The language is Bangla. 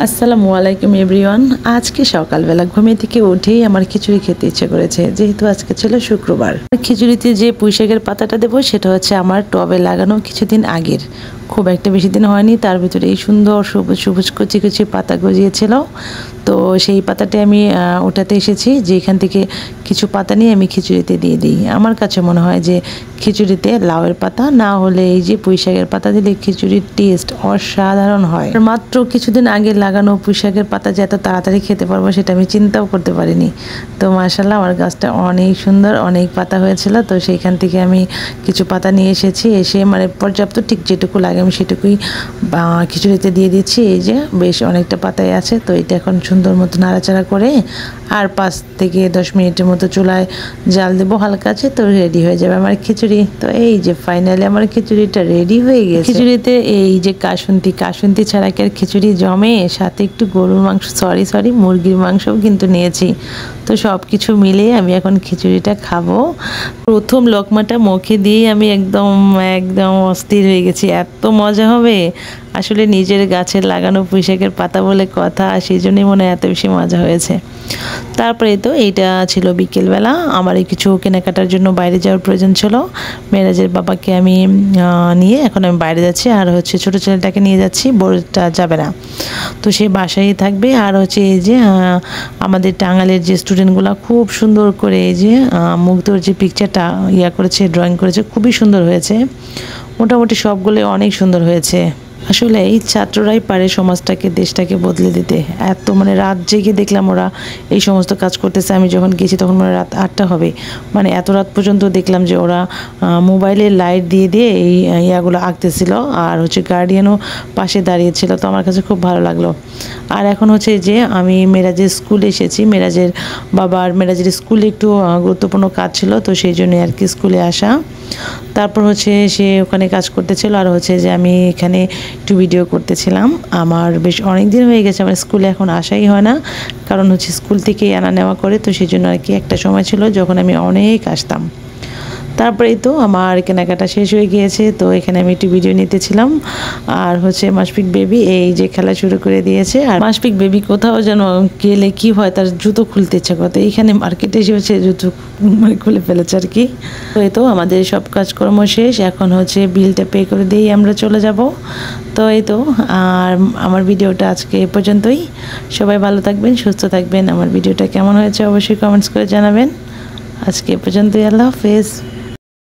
আসসালামু আলাইকুম এভরিওয়ান। আজকে সকালবেলা ঘুমিয়ে থেকে উঠেই আমার খিচুড়ি খেতে ইচ্ছে করেছে, যেহেতু আজকে ছিল শুক্রবার। খিচুড়িতে যে পুঁইশাকের পাতাটা দেবো সেটা হচ্ছে আমার টবে লাগানো কিছুদিন আগের, খুব একটা বেশি দিন হয়নি। তার ভিতরে এই সুন্দর সবুজ সবুজ কচি কচি পাতা গজিয়েছিল, তো সেই পাতাতে আমি ওঠাতে এসেছি যে এখান থেকে কিছু পাতা নিয়ে আমি খিচুড়িতে দিয়ে দিই। আমার কাছে মনে হয় যে খিচুড়িতে লাউয়ের পাতা না হলে এই যে পুঁইশাকের পাতা দিলে খিচুড়ির টেস্ট অসাধারণ হয়। মাত্র কিছুদিন আগে লাগানো পুঁইশাকের পাতা যে এত তাড়াতাড়ি খেতে পারবো সেটা আমি চিন্তাও করতে পারিনি। তো মাশাআল্লাহ আমার গাছটা অনেক সুন্দর, অনেক পাতা হয়েছিল। তো সেইখান থেকে আমি কিছু পাতা নিয়ে এসেছি, এসে মানে পর্যাপ্ত ঠিক যেটুকু লাগে আমি সেটুকুই খিচুড়িতে দিয়ে দিচ্ছি। এই যে বেশ অনেকটা পাতাই আছে, তো এটা এখন সুন্দর মতো নাড়াচাড়া করে আর 5 থেকে 10 মিনিটের মতো চুলায় জাল দেবো হালকা আছে, তো রেডি হয়ে যাবে আমার খিচুড়ি। তো এই যে ফাইনালি আমার খিচুড়িটা রেডি হয়ে গেছে। খিচুড়িতে এই যে কাসুন্দি ছাড়া কি আর খিচুড়ি জমে? সাথে একটু গরুর মাংস সরি মুরগির মাংসও কিন্তু নিয়েছি। তো সব কিছু মিলিয়ে আমি এখন খিচুড়িটা খাবো। প্রথম লোকমাটা মুখে দিয়েই আমি একদম অস্থির হয়ে গেছি, এত মজা হবে। আসলে নিজের গাছের লাগানো পুঁইশাকের পাতা বলে কথা, সেই জন্যই মনে হয় এত বেশি মজা হয়েছে। তারপরে তো এইটা ছিল বিকেলবেলা, আমার কিছু কেনাকাটার জন্য বাইরে যাওয়ার প্রয়োজন ছিল। মেরাজের বাবাকে আমি নিয়ে এখন আমি বাইরে যাচ্ছি, আর হচ্ছে ছোটো ছেলেটাকে নিয়ে যাচ্ছি, বড়টা যাবে না, তো সে বাসায় থাকবে। আর হচ্ছে এই যে আমাদের টাঙ্গালের যে স্টুডেন্টগুলো খুব সুন্দর করে এই যে মুগ্ধর যে পিকচারটা করেছে, ড্রয়িং করেছে, খুবই সুন্দর হয়েছে। মোটামুটি সবগুলো অনেক সুন্দর হয়েছে। আসলে এই ছাত্ররাই পারে সমাজটাকে, দেশটাকে বদলে দিতে। এত মানে রাত জেগে দেখলাম ওরা এই সমস্ত কাজ করতেছে। আমি যখন গেছি তখন মানে রাত 8টা হবে, মানে এত রাত পর্যন্ত দেখলাম যে ওরা মোবাইলে লাইট দিয়ে দিয়ে এই ইয়াগুলো আঁকতেছিল, আর হচ্ছে গার্ডিয়ানও পাশে দাঁড়িয়েছিল। তো আমার কাছে খুব ভালো লাগলো। আর এখন হচ্ছে যে আমি মেরাজের স্কুলে এসেছি, মেরাজের বাবার মেরাজের স্কুলে একটু গুরুত্বপূর্ণ কাজ ছিল, তো সেই জন্যই আর কি স্কুলে আসা। তারপর হচ্ছে সে ওখানে কাজ করতেছিল, আর হচ্ছে যে আমি এখানে একটু ভিডিও করতেছিলাম। আমার বেশ অনেক দিন হয়ে গেছে আমার স্কুলে এখন আসাই হয় না, কারণ হচ্ছে স্কুল থেকেই আনা নেওয়া করে, তো সেই জন্য আর কি একটা সময় ছিল যখন আমি অনেক আসতাম। তারপরেই তো আমার কেনাকাটা শেষ হয়ে গিয়েছে, তো এখানে আমি একটু ভিডিও নিতেছিলাম। আর হচ্ছে মাশফিক বেবি এই যে খেলা শুরু করে দিয়েছে। আর মাশফিক বেবি কোথাও যেন গেলে কি হয়, তার জুতো খুলতে ইচ্ছা করতে, এইখানে মার্কেটে এসে হচ্ছে জুতো মানে খুলে ফেলেছে আর কি। তো এই তো আমাদের সব কাজকর্ম শেষ, এখন হচ্ছে বিলটা পে করে দিয়েই আমরা চলে যাব। তো এই তো আর আমার ভিডিওটা আজকে এ পর্যন্তই। সবাই ভালো থাকবেন, সুস্থ থাকবেন। আমার ভিডিওটা কেমন হয়েছে অবশ্যই কমেন্টস করে জানাবেন। আজকে এ পর্যন্তই, আল্লাহ হাফেজ।